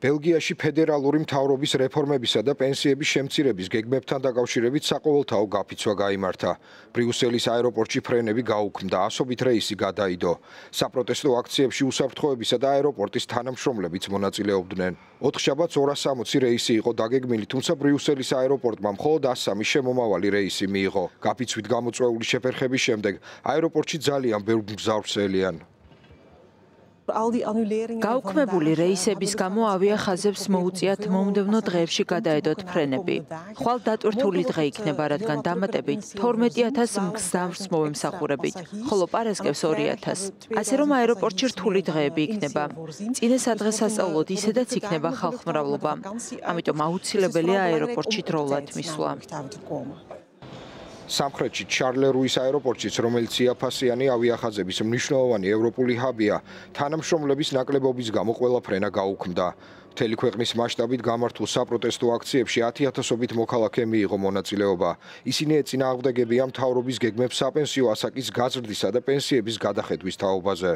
ბელგიაში ფედერალური მთავრობის რეფორმებისა და პენსიების შემცირების გეგმებთან დაკავშირებით საყოველთაო გაფიცვა გაიმართა. ბრიუსელის აეროპორტში ფრენები გაუქმდა, ასობით რეისი გადაიდო. საპროტესტო აქციებში უსაფრთხოებისა და აეროპორტის თანამშრომლებიც მონაწილეობდნენ. ოთხშაბათს 260 რეისი იყო დაგეგმილი, თუმცა ბრიუსელის აეროპორტმა მხოლოდ 103 შემომავალი რეისი მიიღო. გაფიცვით გამოწვეული შეფერხების შემდეგ აეროპორტში ძალიან ბევრ მგზავრს ელიან. გაუქმებული რეისების გამო ავიახაზებს მოუწიათ მომდევნო დღეებში გადაედოთ ფრენები. ხვალ დატვირთული დღე იქნება, რადგან დამატებით 12,000 მგზავრს მოვემსახურებით, ხოლო პარასკევს 2,000. ასე რომ აეროპორტში რთული დღეები იქნება. წინა სადღესასწაულოდ ისედაც იქნება ხალხმრავლობა. ამიტომ აუცილებელია აეროპორტში დროულად მისვლა. სამხრეთში ჩარლერუის აეროპორტშიც, რომელიც იაფასიანი ავიახაზების მნიშვნელოვანი ევროპული ჰაბია, თანამშრომლების ნაკლებობის გამო ყველა ფრენა გაუქმდა. მთელი ქვეყნის მასშტაბით გამართულ საპროტესტო აქციებში 10,000-ობით მოქალაქე მიიღო მონაწილეობა. ისინი ეწინააღმდეგებიან მთავრობის გეგმებს საპენსიო ასაკის გაზრდისა და პენსიების გადახედვის თაობაზე.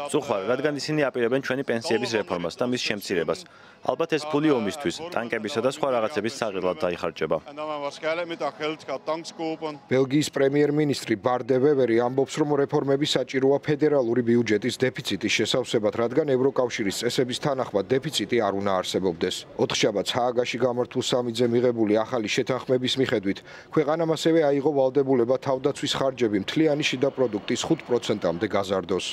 Სუხარ, რადგან ისინი აპირებენ ჩვენი პენსიების რეფორმას და მის შემცირებას. ალბათ ეს ფული ომისთვის, ტანკებისა და სხვა რაღაცების საყიდლად დაიხარჯება. ბელგიის პრემიერ-მინისტრი ბარ დე ვევერი ამბობს, რომ რეფორმები საჭიროა ფედერალური ბიუჯეტის დეფიციტის შესავსებად, რადგან ევროკავშირის წესების თანახმად დეფიციტი არ უნდა არსებობდეს. ოთხშაბათს ჰააგაში გამართულ სამიტზე მიღებული ახალი შეთანხმების მიხედვით, ქვეყანამ ასევე აიღო ვალდებულება თავდაცვის ხარჯები მთლიანი შიდა პროდუქტის 5%-მდე გაზარდოს.